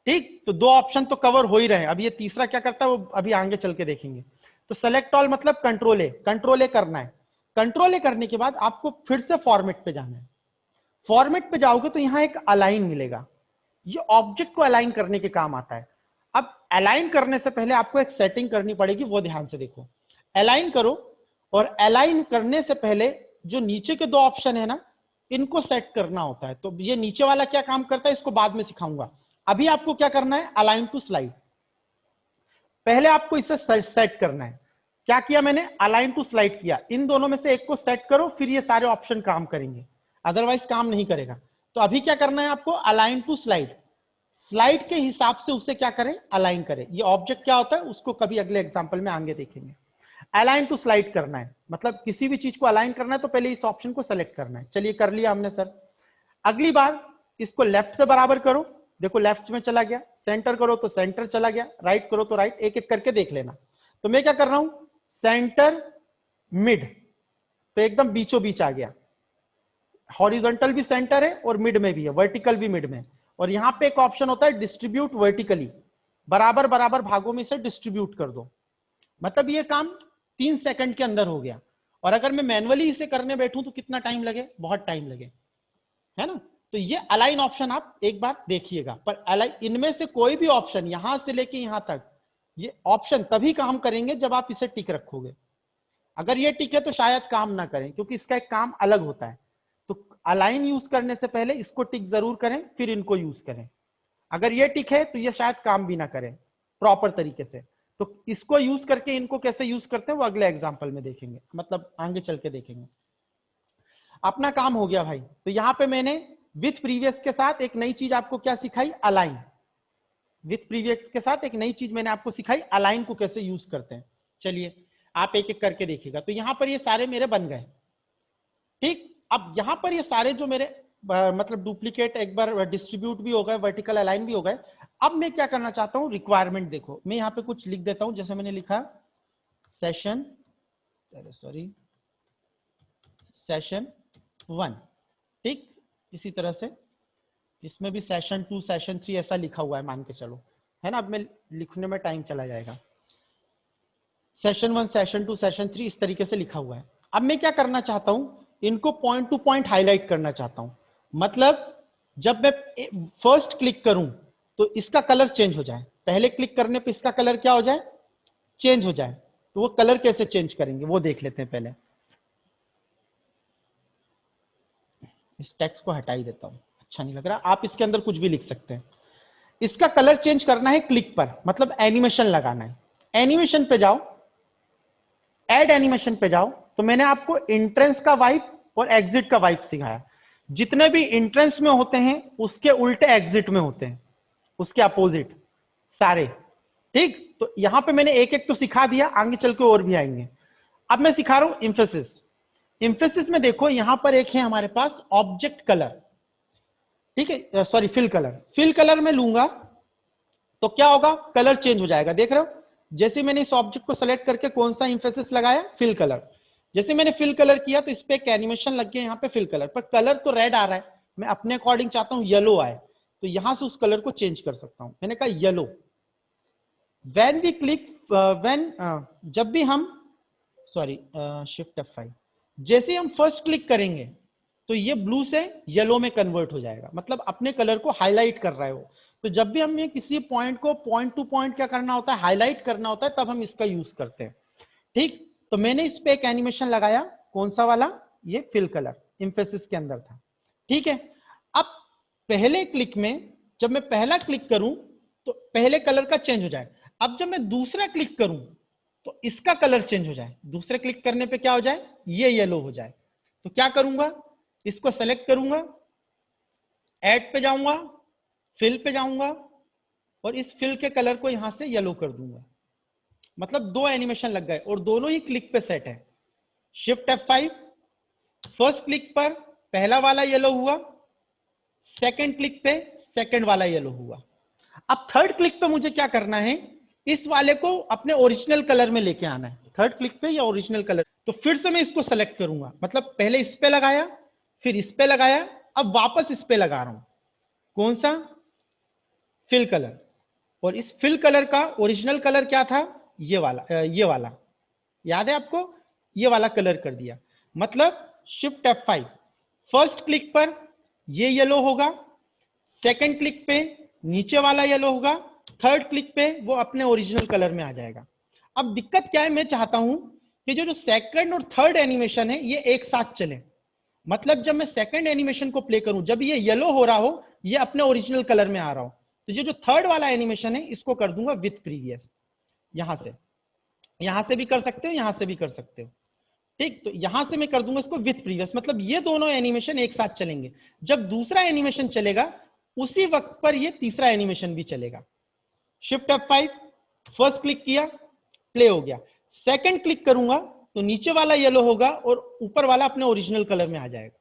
ठीक, तो 2 ऑप्शन तो कवर हो ही रहे हैं, अब ये तीसरा क्या करता है वो अभी आगे चल के देखेंगे। तो सेलेक्ट ऑल मतलब कंट्रोल ए करना है। कंट्रोल ए करने के बाद आपको फिर से फॉर्मेट पे जाना है। फॉर्मेट पे जाओगे तो यहां एक अलाइन मिलेगा, ये ऑब्जेक्ट को अलाइन करने के काम आता है। अब अलाइन करने से पहले आपको एक सेटिंग करनी पड़ेगी, वो ध्यान से देखो। अलाइन करो, और अलाइन करने से पहले जो नीचे के 2 ऑप्शन है ना, इनको सेट करना होता है। तो ये नीचे वाला क्या काम करता है इसको बाद में सिखाऊंगा, अभी आपको क्या करना है, अलाइन टू स्लाइड, पहले आपको इसे सेट करना है। क्या किया मैंने, अलाइन टू स्लाइड किया, इन दोनों में से एक को सेट करो, फिर ये सारे ऑप्शन काम करेंगे, अदरवाइज काम नहीं करेगा। तो अभी क्या करना है आपको, अलाइन टू स्लाइड, स्लाइड के हिसाब से उसे क्या करें, अलाइन करें। ये ऑब्जेक्ट क्या होता है उसको कभी अगले एग्जांपल में आगे देखेंगे। अलाइन टू स्लाइड करना है, मतलब किसी भी चीज को अलाइन करना है तो पहले इस ऑप्शन को सेलेक्ट करना है। चलिए कर लिया हमने सर। अगली बार इसको लेफ्ट से बराबर करो, देखो लेफ्ट में चला गया, सेंटर करो तो सेंटर चला गया, राइट करो तो राइट, एक एक करके देख लेना। तो मैं क्या कर रहा हूं, सेंटर मिड, तो एकदम बीचों बीच आ गया, हॉरिजॉन्टल भी सेंटर है और मिड में भी है, वर्टिकल भी मिड में। और यहां पे एक ऑप्शन होता है डिस्ट्रीब्यूट वर्टिकली, बराबर बराबर भागों में से डिस्ट्रीब्यूट कर दो, मतलब ये काम 3 सेकंड के अंदर हो गया। और अगर मैं मैनुअली इसे करने बैठूं तो कितना टाइम लगे, बहुत टाइम लगे, है ना। तो ये अलाइन ऑप्शन आप एक बार देखिएगा, पर अलाइन इनमें से कोई भी ऑप्शन यहां से लेके यहां तक ये ऑप्शन तभी काम करेंगे जब आप इसे टिक रखोगे। अगर ये टिक है तो शायद काम ना करें, क्योंकि इसका एक काम अलग होता है। तो अलाइन यूज करने से पहले इसको टिक जरूर करें, फिर इनको यूज करें। अगर ये टिक है तो ये शायद काम भी ना करें प्रॉपर तरीके से। तो इसको यूज करके इनको कैसे यूज करते हैं वो अगले एग्जाम्पल में देखेंगे, मतलब आगे चल के देखेंगे। अपना काम हो गया भाई। तो यहां पे मैंने विथ प्रीवियस के साथ एक नई चीज आपको क्या सिखाई, अलाइन। विथ प्रीवियस के साथ एक नई चीज मैंने आपको सिखाई, अलाइन को कैसे यूज करते हैं। चलिए आप एक एक करके देखिएगा। तो यहां पर ये सारे मेरे बन गए, ठीक। अब यहां पर ये सारे जो मेरे मतलब डुप्लीकेट एक बार डिस्ट्रीब्यूट भी हो गए, वर्टिकल अलाइन भी हो गए। अब मैं क्या करना चाहता हूं, रिक्वायरमेंट देखो, मैं यहां पे कुछ लिख देता हूं। जैसे मैंने लिखा सेशन, सॉरी सेशन 1, ठीक। इसी तरह से इसमें भी सेशन 2 सेशन 3 ऐसा लिखा हुआ है, मान के चलो, है ना। अब मैं लिखने में टाइम चला जाएगा। सेशन 1 सेशन 2 सेशन 3 इस तरीके से लिखा हुआ है। अब मैं क्या करना चाहता हूं, इनको पॉइंट टू पॉइंट हाईलाइट करना चाहता हूं। मतलब जब मैं फर्स्ट क्लिक करूं तो इसका कलर चेंज हो जाए, पहले क्लिक करने पे इसका कलर क्या हो जाए, चेंज हो जाए। तो वो कलर कैसे चेंज करेंगे वो देख लेते हैं पहले। इस टेक्स्ट को हटा ही देता हूं, अच्छा नहीं लग रहा। आप इसके अंदर कुछ भी लिख सकते हैं। इसका कलर चेंज करना है क्लिक पर, मतलब एनिमेशन लगाना है। एनिमेशन पे जाओ, ऐड एनिमेशन पे जाओ। तो मैंने आपको एंट्रेंस का वाइप और एग्जिट का वाइप सिखाया। जितने भी एंट्रेंस में होते हैं उसके उल्टे एग्जिट में होते हैं, उसके अपोजिट सारे, ठीक। तो यहां पे मैंने एक एक तो सिखा दिया, आगे चल के और भी आएंगे। अब मैं सिखा रहा हूं इंफेसिस। इंफेसिस में देखो यहां पर एक है हमारे पास ऑब्जेक्ट कलर, ठीक है, sorry fill colour. Fill colour में लूंगा तो क्या होगा, कलर चेंज हो जाएगा, देख रहे हो। जैसे मैंने इस ऑब्जेक्ट को सेलेक्ट करके कौन सा इंफेसिस लगाया, फिल कलर। जैसे मैंने फिल कलर किया तो इस पे एक एनिमेशन लग गया यहाँ पे फिल कलर पर। कलर तो रेड आ रहा है, मैं अपने अकॉर्डिंग चाहता हूं येलो आए, तो यहां से उस कलर को चेंज कर सकता हूं। मैंने कहा yellow. When we click, when जब भी हम, सॉरी शिफ्ट F5, जैसे ही हम फर्स्ट क्लिक करेंगे तो ये ब्लू से येलो में कन्वर्ट हो जाएगा, मतलब अपने कलर को हाईलाइट कर रहा है वो। तो जब भी हमें किसी पॉइंट को पॉइंट टू पॉइंट क्या करना होता है, हाईलाइट करना होता है, तब हम इसका यूज करते हैं, ठीक। तो मैंने इस पे एक एनिमेशन लगाया, कौन सा वाला, ये फिल कलर इंफेसिस के अंदर था, ठीक है। अब पहले क्लिक में जब मैं पहला क्लिक करूं तो पहले कलर का चेंज हो जाए। अब जब मैं दूसरा क्लिक करूं तो इसका कलर चेंज हो जाए, दूसरे क्लिक करने पे क्या हो जाए, ये येलो हो जाए। तो क्या करूंगा, इसको सेलेक्ट करूंगा, ऐड पे जाऊंगा, फिल पे जाऊंगा और इस फिल के कलर को यहां से येलो कर दूंगा। मतलब दो एनिमेशन लग गए और दोनों ही क्लिक पे सेट है। शिफ्ट F5, फर्स्ट क्लिक पर पहला वाला येलो हुआ, सेकंड क्लिक पे सेकंड वाला येलो हुआ। अब थर्ड क्लिक पे मुझे क्या करना है, इस वाले को अपने ओरिजिनल कलर में लेके आना है। थर्ड क्लिक पे या ओरिजिनल कलर, तो फिर से मैं इसको सेलेक्ट करूंगा, मतलब पहले इस पे लगाया, फिर इस पे लगाया, अब वापस इस पे लगा रहा हूं, कौन सा, फिल कलर। और इस फिल कलर का ओरिजिनल कलर क्या था, ये वाला, ये वाला याद है आपको, ये वाला कलर कर दिया। मतलब शिफ्ट F5, फर्स्ट क्लिक पर ये येलो होगा, सेकंड क्लिक पे नीचे वाला येलो होगा, थर्ड क्लिक पे वो अपने ओरिजिनल कलर में आ जाएगा। अब दिक्कत क्या है, मैं चाहता हूं कि जो सेकंड और थर्ड एनिमेशन है ये एक साथ चले। मतलब जब मैं सेकंड एनिमेशन को प्ले करूं, जब ये येलो हो रहा हो, ये अपने ओरिजिनल कलर में आ रहा हो, तो ये जो थर्ड वाला एनिमेशन है इसको कर दूंगा विथ प्रीवियस। यहां से भी कर सकते हो, यहां से भी कर सकते हो, ठीक। तो यहां से मैं कर दूंगा इसको विथ प्रीवियस, मतलब ये दोनों एनिमेशन एक साथ चलेंगे। जब दूसरा एनिमेशन चलेगा उसी वक्त पर ये तीसरा एनिमेशन भी चलेगा। शिफ्ट F5, फर्स्ट क्लिक किया, प्ले हो गया। सेकंड क्लिक करूंगा तो नीचे वाला येलो होगा और ऊपर वाला अपने ओरिजिनल कलर में आ जाएगा।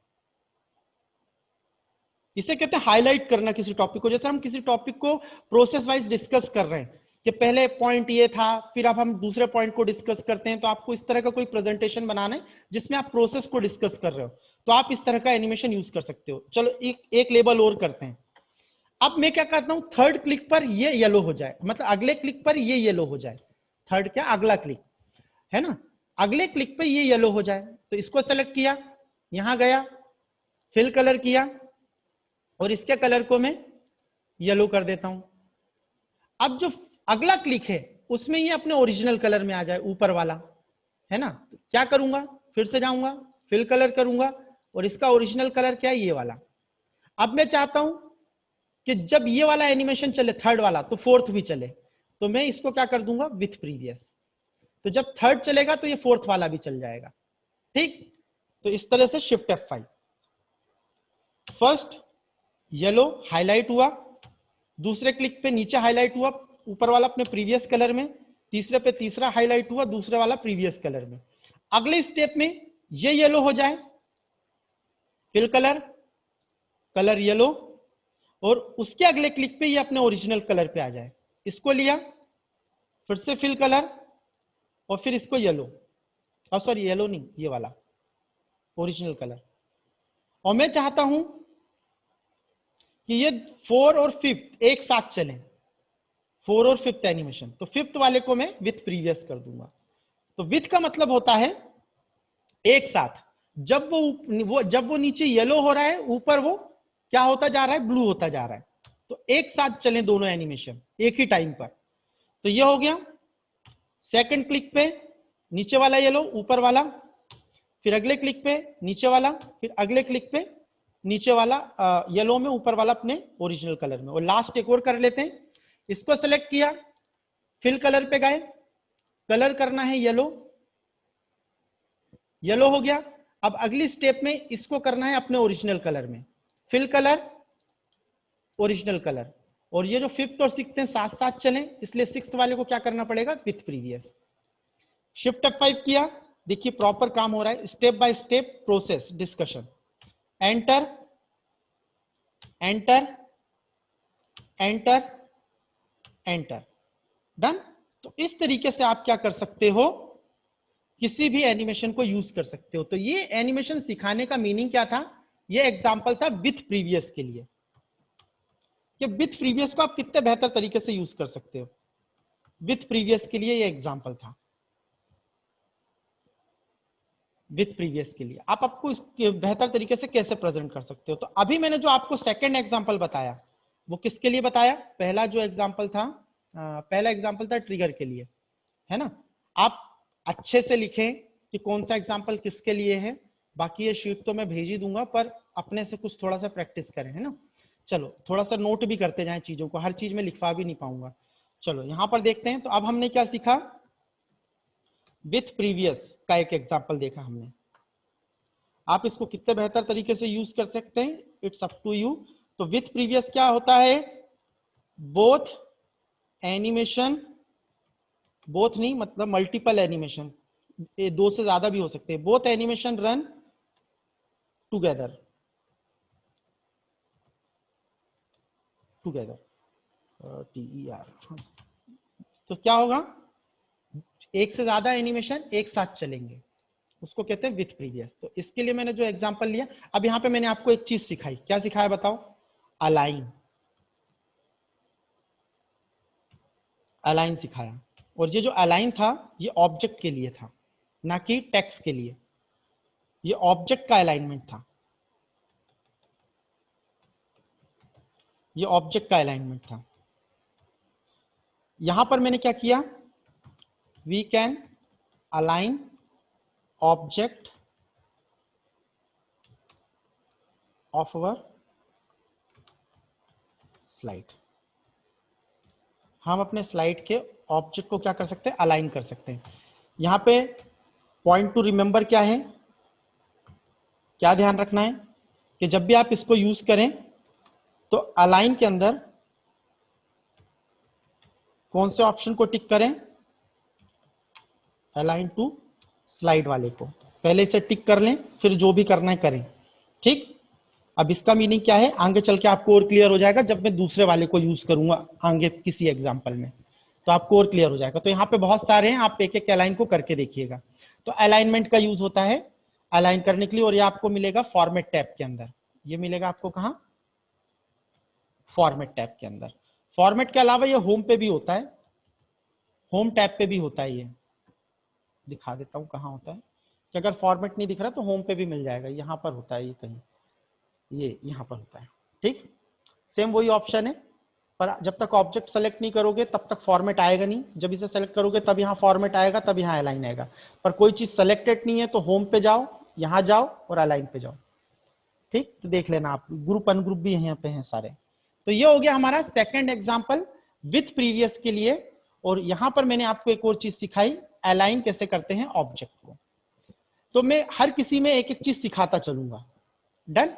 इसे कहते हैं हाईलाइट करना किसी टॉपिक को। जैसे हम किसी टॉपिक को प्रोसेस वाइज डिस्कस कर रहे हैं कि पहले पॉइंट ये था, फिर अब हम दूसरे पॉइंट को डिस्कस करते हैं, तो आपको इस तरह का कोई प्रेजेंटेशन बनाना है जिसमें आप प्रोसेस को डिस्कस कर रहे हो, तो आप इस तरह का एनिमेशन यूज कर सकते हो। चलो एक लेवल और करते हैं। अब मैं क्या करता हूं, थर्ड क्लिक पर ये येलो हो जाए, मतलब अगले क्लिक पर ये येलो हो जाए। थर्ड क्या, अगला क्लिक है ना, अगले क्लिक पे ये येलो हो जाए। तो इसको सेलेक्ट किया, यहां गया, फिल कलर किया और इसके कलर को मैं येलो कर देता हूं। अब जो अगला क्लिक है उसमें ये अपने ओरिजिनल कलर में आ जाए, ऊपर वाला है ना। तो क्या करूंगा, फिर से जाऊंगा, फिल कलर करूंगा, और इसका ओरिजिनल कलर क्या है, ये वाला। अब मैं चाहता हूं कि जब ये वाला एनिमेशन चले, थर्ड वाला, तो फोर्थ भी चले, तो मैं इसको क्या कर दूंगा, विथ प्रीवियस। तो जब थर्ड चलेगा तो ये फोर्थ वाला भी चल जाएगा। ठीक, तो इस तरह से shift F5। First yellow highlight हुआ, दूसरे क्लिक पे नीचे हाईलाइट हुआ, ऊपर वाला अपने प्रीवियस कलर में, तीसरे पे तीसरा हाईलाइट हुआ, दूसरे वाला प्रीवियस कलर में। अगले स्टेप में ये येलो हो जाए, फिल कलर, कलर येलो, और उसके अगले क्लिक पे ये अपने ओरिजिनल कलर पे आ जाए। इसको लिया, फिर से फिल कलर, और फिर इसको येलो, और सॉरी येलो नहीं, ये वाला ओरिजिनल कलर। और मैं चाहता हूं कि ये 4 और 5 एक साथ चलें, 4 और 5th एनिमेशन। तो 5th वाले को मैं विथ प्रीवियस कर दूंगा। तो विथ का मतलब होता है एक साथ। जब वो नीचे येलो हो रहा है, ऊपर वो क्या होता जा रहा है, ब्लू होता जा रहा है। तो एक साथ चले दोनों एनिमेशन एक ही टाइम पर। तो ये हो गया, सेकंड क्लिक पे नीचे वाला येलो, ऊपर वाला, फिर अगले क्लिक पे नीचे वाला, फिर अगले क्लिक पे नीचे वाला येलो में, ऊपर वाला अपने ओरिजिनल कलर में। और लास्ट एक और कर लेते हैं, इसको सेलेक्ट किया, फिल कलर पे गए, कलर करना है येलो, येलो हो गया। अब अगली स्टेप में इसको करना है अपने ओरिजिनल कलर में, फिल कलर, ओरिजिनल कलर। और ये जो 5th और 6th हैं साथ साथ चलें, इसलिए 6th वाले को क्या करना पड़ेगा, विथ प्रीवियस। शिफ्ट F5 किया, देखिए प्रॉपर काम हो रहा है, step by step process discussion. Enter, enter, enter, enter, done. तो इस तरीके से आप क्या कर सकते हो, किसी भी एनिमेशन को यूज कर सकते हो। तो ये एनिमेशन सिखाने का मीनिंग क्या था, ये एग्जांपल था विथ प्रीवियस के लिए, कि विथ प्रीवियस को आप कितने बेहतर तरीके से यूज कर सकते हो। विथ प्रीवियस के लिए ये एग्जांपल था, विथ प्रीवियस के लिए आप आपको इसके बेहतर तरीके से कैसे प्रेजेंट कर सकते हो। तो अभी मैंने जो आपको सेकंड एग्जांपल बताया, वो किसके लिए बताया, पहला जो एग्जांपल था, पहला एग्जांपल था ट्रिगर के लिए, है ना। आप अच्छे से लिखें कि कौन सा एग्जांपल किसके लिए है। बाकी ये शीट तो मैं भेज ही दूंगा, पर अपने से कुछ थोड़ा सा प्रैक्टिस करें, है ना। चलो थोड़ा सा नोट भी करते जाएं चीजों को, हर चीज में लिखवा भी नहीं पाऊंगा। चलो यहां पर देखते हैं। तो अब हमने क्या सीखा, विथ प्रीवियस का एक एग्जांपल देखा हमने। आप इसको कितने बेहतर तरीके से यूज कर सकते हैं, इट्स अप टू यू। तो विथ प्रीवियस क्या होता है, बोथ एनिमेशन, बोथ नहीं मतलब मल्टीपल एनिमेशन, ये दो से ज्यादा भी हो सकते हैं, both animation run together, together, TER। तो क्या होगा, एक से ज्यादा एनिमेशन एक साथ चलेंगे, उसको कहते हैं विथ प्रीवियस। तो इसके लिए मैंने जो एग्जांपल लिया, अब यहाँ पे मैंने आपको एक चीज सिखाई, क्या सिखाया बताओ, अलाइन, अलाइन सिखाया। और ये जो अलाइन था, ये ऑब्जेक्ट के लिए था, ना कि टेक्स्ट के लिए। ये ऑब्जेक्ट का अलाइनमेंट था, ये ऑब्जेक्ट का अलाइनमेंट था। यहां पर मैंने क्या किया, we can align object of our slide. हम अपने स्लाइड के ऑब्जेक्ट को क्या कर सकते हैं, अलाइन कर सकते हैं। यहां पे पॉइंट टू रिमेंबर क्या है, क्या ध्यान रखना है, कि जब भी आप इसको यूज करें तो अलाइन के अंदर कौन से ऑप्शन को टिक करें, अलाइन टू स्लाइड वाले को पहले इसे टिक कर लें, फिर जो भी करना है करें। ठीक, अब इसका मीनिंग क्या है आगे चल के आपको और क्लियर हो जाएगा, जब मैं दूसरे वाले को यूज करूंगा आगे किसी एग्जांपल में, तो आपको और क्लियर हो जाएगा। तो यहाँ पे बहुत सारे हैं, आप एक एक अलाइन को करके देखिएगा। तो अलाइनमेंट का यूज होता है अलाइन करने के लिए, और ये आपको मिलेगा फॉर्मेट टैब के अंदर। ये मिलेगा आपको कहाँ, फॉर्मेट टैब के अंदर। फॉर्मेट के अलावा ये होम पे भी होता है, होम टैब पे भी होता है। ये दिखा देता हूँ कहाँ होता है, कि अगर फॉर्मेट नहीं दिख रहा तो होम पे भी मिल जाएगा, यहाँ पर होता है ये कहीं, ये यहाँ पर होता है। ठीक, सेम वही ऑप्शन है, पर जब तक ऑब्जेक्ट सेलेक्ट नहीं करोगे तब तक फॉर्मेट आएगा नहीं, जब इसे सेलेक्ट करोगे तब यहाँ फॉर्मेट आएगा, तब यहाँ अलाइन आएगा। पर कोई चीज सेलेक्टेड नहीं है तो होम पे जाओ, यहाँ जाओ और अलाइन पे जाओ। ठीक, तो देख लेना आप, ग्रुप अनग्रुप भी यहाँ पे हैं सारे। तो ये हो गया हमारा सेकंड एग्जांपल विथ प्रीवियस के लिए। और यहां पर मैंने आपको एक और चीज सिखाई, अलाइन कैसे करते हैं ऑब्जेक्ट को। तो मैं हर किसी में एक एक चीज सिखाता चलूंगा। डन।